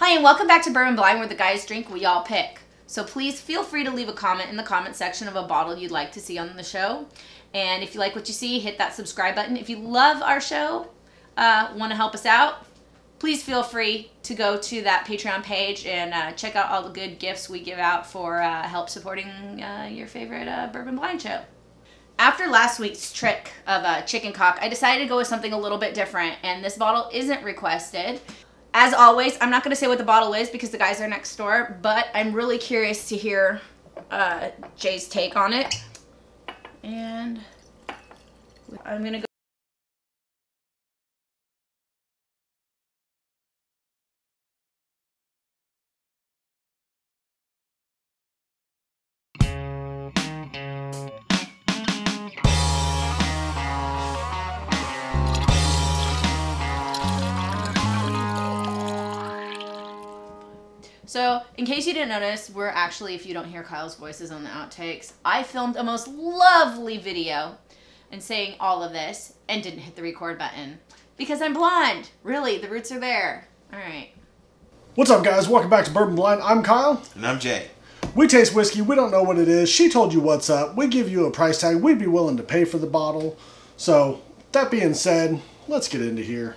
Hi, and welcome back to Bourbon Blind, where the guys drink, we all pick. So please feel free to leave a comment in the comment section of a bottle you'd like to see on the show. And if you like what you see, hit that subscribe button. If you love our show, want to help us out, please feel free to go to that Patreon page and check out all the good gifts we give out for help supporting your favorite Bourbon Blind show. After last week's trick of chicken cock, I decided to go with something a little bit different, and this bottle isn't requested. As always, I'm not going to say what the bottle is because the guys are next door, but I'm really curious to hear Jay's take on it. And I'm going to go. So, in case you didn't notice, we're actually, if you don't hear Kyle's voices on the outtakes, I filmed a most lovely video and saying all of this and didn't hit the record button because I'm blonde. Really, the roots are there. All right. What's up, guys? Welcome back to Bourbon Blind. I'm Kyle. And I'm Jay. We taste whiskey. We don't know what it is. She told you what's up. We give you a price tag. We'd be willing to pay for the bottle. So, that being said, let's get into here.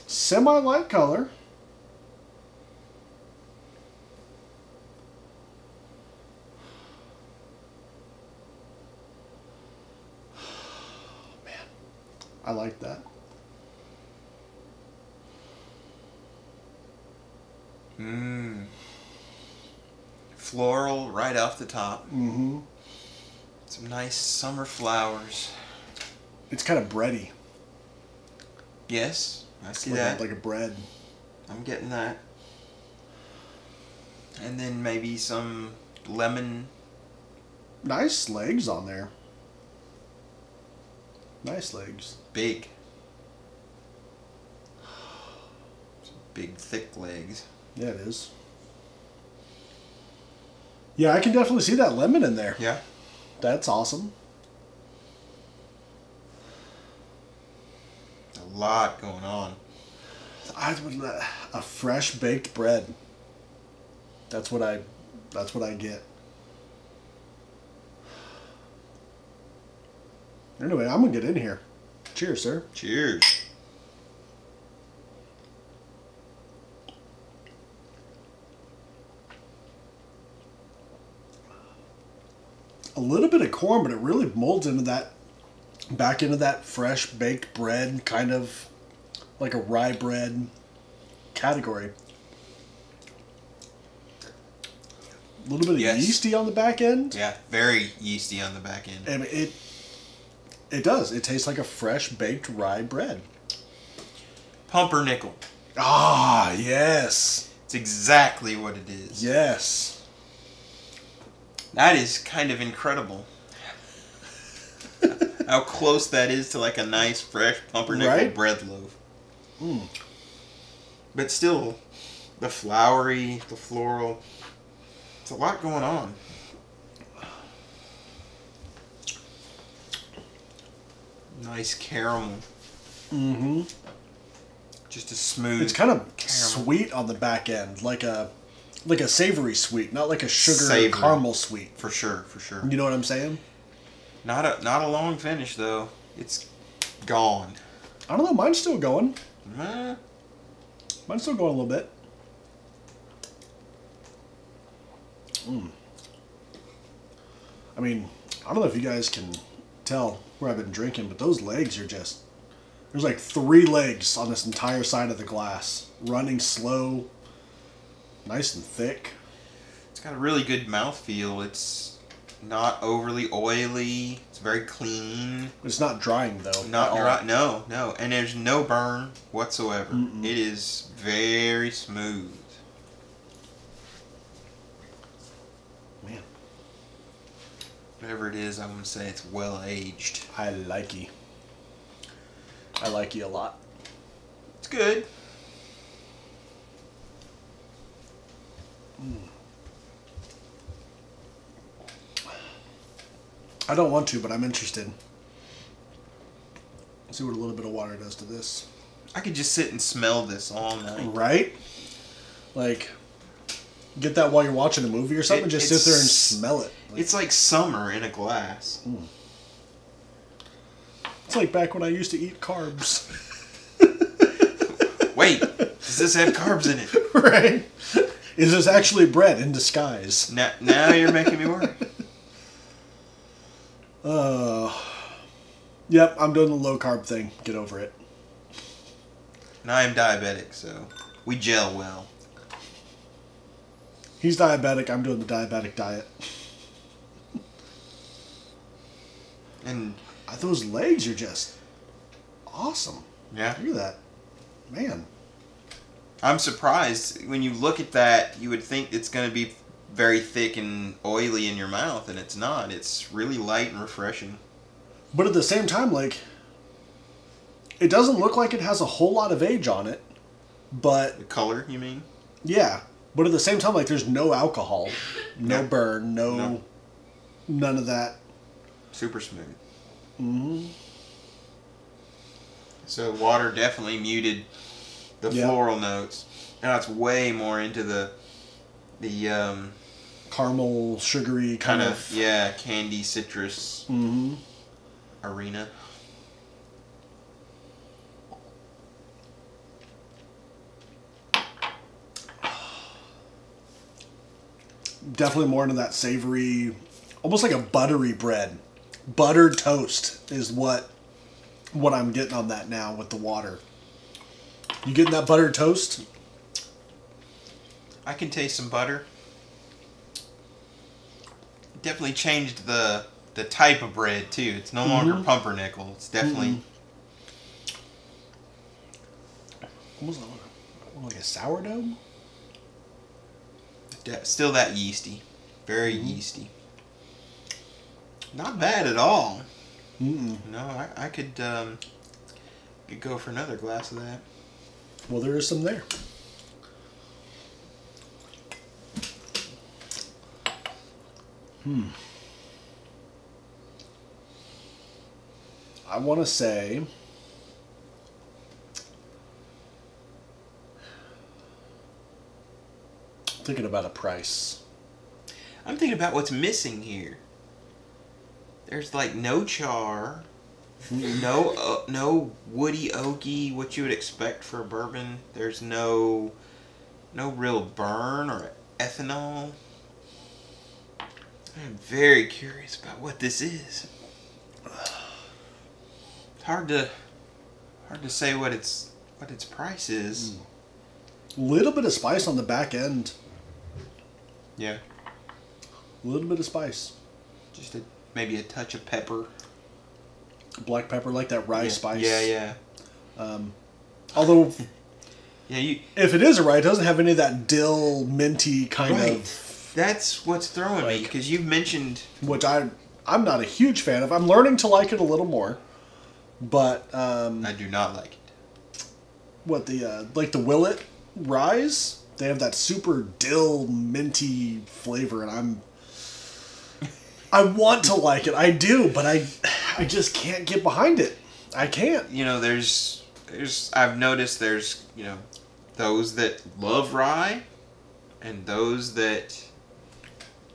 Semi-light color. Man, I like that. Floral right off the top. Mm-hmm. Some nice summer flowers. It's kind of bready. Yes, I see like that. Like a bread. I'm getting that. And then maybe some lemon. Nice legs on there. Nice legs. Big. Some big, thick legs. Yeah, it is. Yeah, I can definitely see that lemon in there. Yeah. That's awesome. A lot going on. A fresh baked bread. That's what I get. Anyway, I'm gonna get in here. Cheers, sir. Cheers. A little bit of corn, but it really molds into that, back into that fresh baked bread, kind of like a rye bread category. A little bit of yeasty on the back end. Yeah, very yeasty on the back end. And it does. It tastes like a fresh baked rye bread. Pumpernickel. Ah, yes. It's exactly what it is. Yes. That is kind of incredible. How close that is to like a nice fresh pumpernickel bread loaf. Mm. But still, the flowery, the floral, it's a lot going on. Nice caramel. Mm-hmm. Just a smooth. It's kind of caramel. sweet on the back end, like a savory sweet, not like a sugar Savory. caramel sweet. For sure, for sure. You know what I'm saying? Not a long finish though. It's gone. I don't know. Mine's still going. Eh. Mine's still going a little bit. I mean, I don't know if you guys can tell where I've been drinking, but those legs are just... There's like 3 legs on this entire side of the glass. Running slow. Nice and thick. It's got a really good mouthfeel. It's not overly oily. It's very clean. It's not drying though. Not dry. No, no. And there's no burn whatsoever. Mm-mm. It is very smooth. Man. Whatever it is, I'm going to say it's well aged. I like you. I like you a lot. It's good. I don't want to, but I'm interested. Let's see what a little bit of water does to this. I could just sit and smell this all night. Right? Like, get that while you're watching a movie or something. Just sit there and smell it. Like, it's like summer in a glass. It's like back when I used to eat carbs. Wait, does this have carbs in it? Right? Is this actually bread in disguise? Now you're making me worry. Yep, I'm doing the low carb thing. Get over it. And I am diabetic, so we gel well. He's diabetic. I'm doing the diabetic diet. And those legs are just awesome. yeah, Look at that, man. I'm surprised when you look at that. You would think it's going to be very thick and oily in your mouth, and it's not. It's really light and refreshing. But at the same time, like, it doesn't look like it has a whole lot of age on it. But The color, you mean? yeah. But at the same time, like, there's no alcohol, no Yeah. burn, none of that. Super smooth. Mm-hmm. So water definitely muted the floral notes. Now it's way more into the Caramel, sugary kind of. yeah, candy citrus arena. Definitely more into that savory, almost like a buttery bread. Buttered toast is what I'm getting on that now with the water. You getting that buttered toast? I can taste some butter. Definitely changed the type of bread too. It's no longer pumpernickel. It's definitely Almost like a sourdough? still that yeasty. Very yeasty. Not bad at all. Mm-mm. No, I could go for another glass of that. Well, there is some there. I want to say thinking about a price. I'm thinking about what's missing here. There's like no char, no woody oaky, what you would expect for a bourbon. There's no real burn or ethanol. I'm very curious about what this is. It's hard to say what its price is. Little bit of spice on the back end. Yeah. A little bit of spice. Just maybe a touch of pepper. Black pepper, like that rye spice. Yeah. Although, Yeah, if it is a rye, it doesn't have any of that dill, minty kind Right. of... That's what's throwing me, Like- because you've mentioned... Which I'm not a huge fan of. I'm learning to like it a little more. But, I do not like it. what the Willet ryes, they have that super dill, minty flavor, and I want to like it. I do, but I just can't get behind it. I can't. You know, I've noticed there's, those that love rye and those that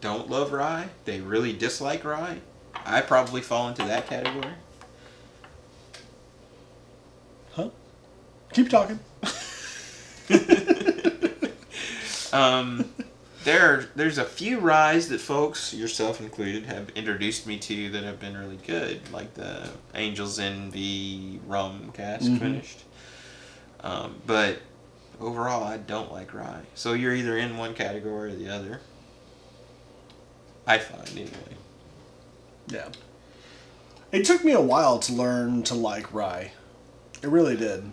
don't love rye. They really dislike rye. I probably fall into that category. Huh? Keep talking. There's a few ryes that folks, yourself included, have introduced me to that have been really good, like the Angel's Envy rum cask finished. But overall, I don't like rye. So you're either in one category or the other. I find, anyway. Yeah. It took me a while to learn to like rye. It really did.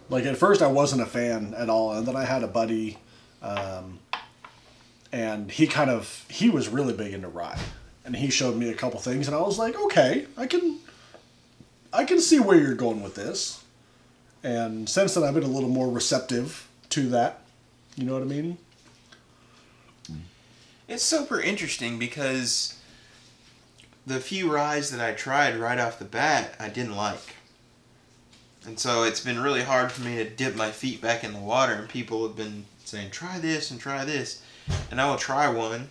Like, at first I wasn't a fan at all, and then I had a buddy, and he was really big into rye. And he showed me a couple things, and I was like, okay, I can see where you're going with this. And since then I've been a little more receptive to that. You know what I mean? It's super interesting because the few ryes that I tried right off the bat, I didn't like. And so it's been really hard for me to dip my feet back in the water, and people have been saying, try this and try this. And I will try one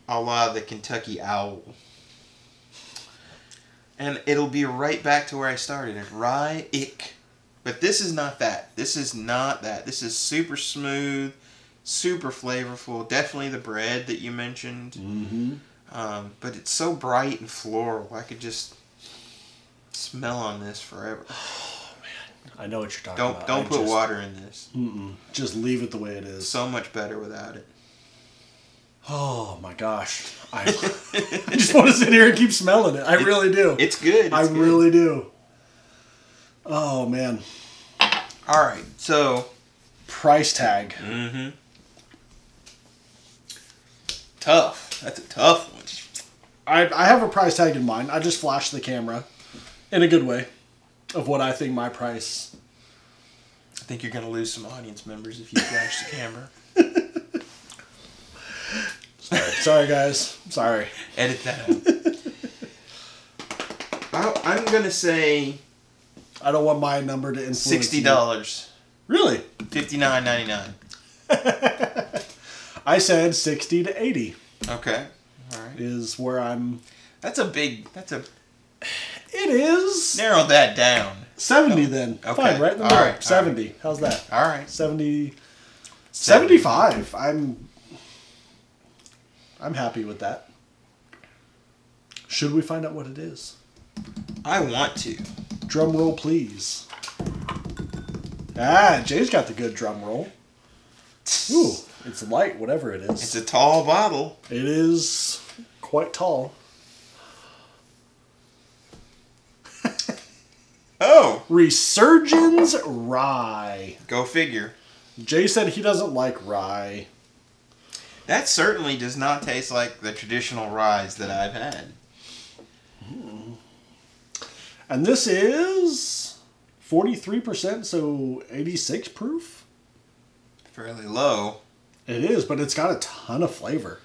a la the Kentucky Owl. And it'll be right back to where I started. Rye, ick. But this is not that. This is not that. This is super smooth, super flavorful. Definitely the bread that you mentioned. Mm-hmm. But it's so bright and floral. I could just smell on this forever. Oh, man. I know what you're talking about. Don't put water in this. Just leave it the way it is. So much better without it. Oh, my gosh. I just want to sit here and keep smelling it. I really do. It's good. I really do. Oh, man. All right, so price tag. Mm-hmm. Tough. That's a tough one. I have a price tag in mind. I just flashed the camera in a good way of what I think my price. I think you're going to lose some audience members if you flash the camera. Sorry, guys. Sorry. Edit that out. I'm going to say I don't want my number to influence $60. Really? $59.99. I said 60 to 80. Okay. All right. Is where I'm. That's a. It is. Narrow that down. 70 then. Okay. Fine, right in the middle. All right. 70. Right. How's that? All right. 70. 75. I'm happy with that. Should we find out what it is? I want to. Drum roll, please. Ah, Jay's got the good drum roll. Ooh, it's light, whatever it is. It's a tall bottle. It is quite tall. Oh! Resurgens Rye. Go figure. Jay said he doesn't like rye. That certainly does not taste like the traditional ryes that I've had. And this is 43%, so 86 proof? Fairly low. It is, but it's got a ton of flavor.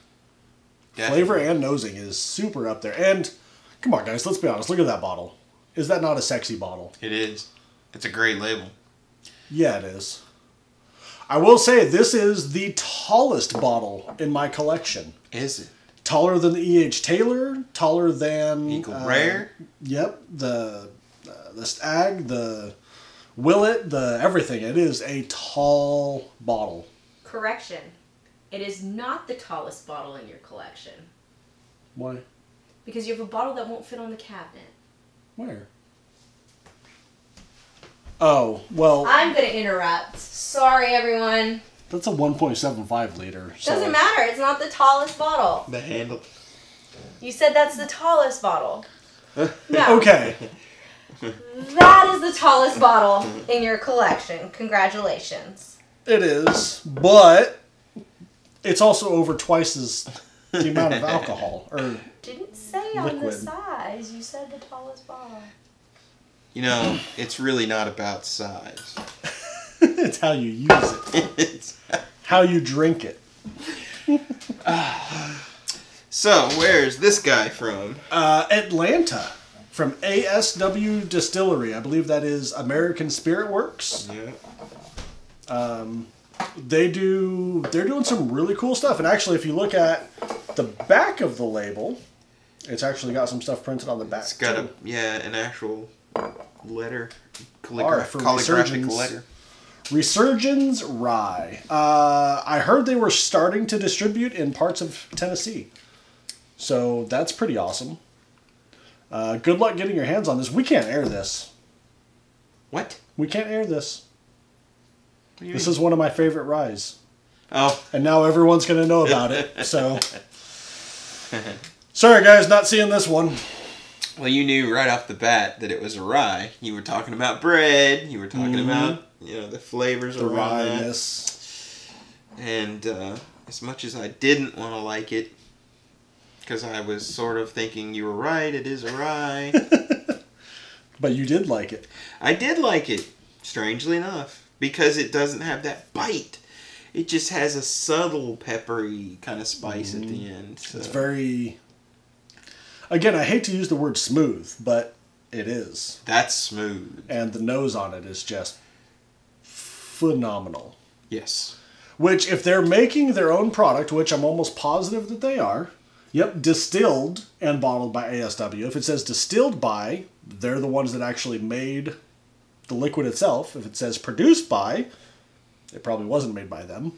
Definitely. Flavor and nosing is super up there. And, come on guys, let's be honest. Look at that bottle. Is that not a sexy bottle? It is. It's a great label. Yeah, it is. I will say this is the tallest bottle in my collection. Is it? Taller than the E.H. Taylor, taller than... Eagle Rare? Yep. The Stag, the Willet, the everything. It is a tall bottle. Correction. It is not the tallest bottle in your collection. Why? Because you have a bottle that won't fit on the cabinet. Where? Oh, well... I'm going to interrupt. Sorry, everyone. That's a 1.75 liter. So. Doesn't matter. It's not the tallest bottle. The handle. You said that's the tallest bottle. No. Okay. That is the tallest bottle in your collection. Congratulations. It is, but it's also over twice as the amount of alcohol. Or Didn't say on liquid. the size. You said the tallest bottle. You know, it's really not about size. It's how you use it. It's... How you drink it. So, where's this guy from? Atlanta. From ASW Distillery. I believe that is American Spirit Works. Yeah. They're doing some really cool stuff. And actually, if you look at the back of the label, it's actually got some stuff printed on the back. It's got too. an actual letter. For Calligraphic Resurgens. letter. Resurgens Rye. I heard they were starting to distribute in parts of Tennessee. So that's pretty awesome. Good luck getting your hands on this. We can't air this. What? We can't air this. What do you This mean? is one of my favorite ryes. Oh. And now everyone's going to know about it. So, sorry guys, not seeing this one. Well, you knew right off the bat that it was a rye. You were talking about bread. You were talking about, the flavors The around that. ryeness. And as much as I didn't want to like it, because I was sort of thinking you were right, it is a rye. But you did like it. I did like it, strangely enough, because it doesn't have that bite. It just has a subtle peppery kind of spice at the end. So. It's very... Again, I hate to use the word smooth, but It is. That's smooth. And the nose on it is just phenomenal. Yes. Which, if they're making their own product, which I'm almost positive that they are, yep, distilled and bottled by ASW. If it says distilled by, they're the ones that actually made the liquid itself. If it says produced by, it probably wasn't made by them.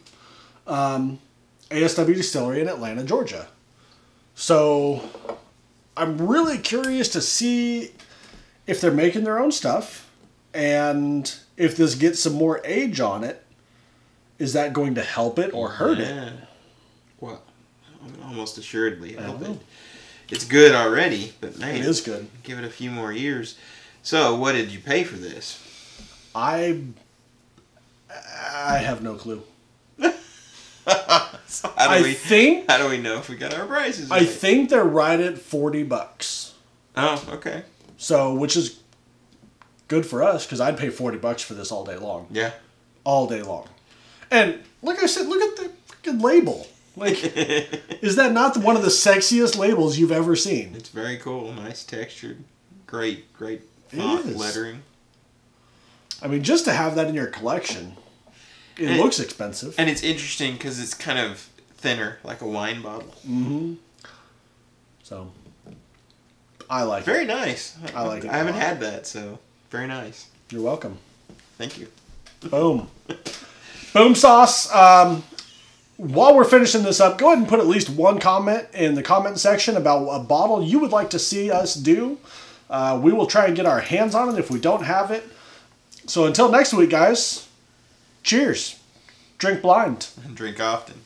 ASW Distillery in Atlanta, Georgia. So I'm really curious to see if they're making their own stuff, and if this gets some more age on it, is that going to help it or hurt it? Well, almost assuredly help it. It's good already, but man, it is good. Give it a few more years. So, what did you pay for this? I have no clue. So how do we know if we got our prices right? I think they're right at $40. Oh, okay. So, which is good for us, because I'd pay $40 for this all day long. Yeah. All day long. And like I said, look at the fucking label. Like, is that not one of the sexiest labels you've ever seen? It's very cool. Nice textured. Great font lettering. I mean, just to have that in your collection, it looks expensive. And it's interesting because it's kind of thinner, like a wine bottle. Mm-hmm. So, I like very nice. I like it. I haven't had that, so very nice. You're welcome. Thank you. Boom. Boom sauce. While we're finishing this up, go ahead and put at least one comment in the comment section about a bottle you would like to see us do. We will try and get our hands on it if we don't have it. So until next week, guys, cheers. Drink blind. And drink often.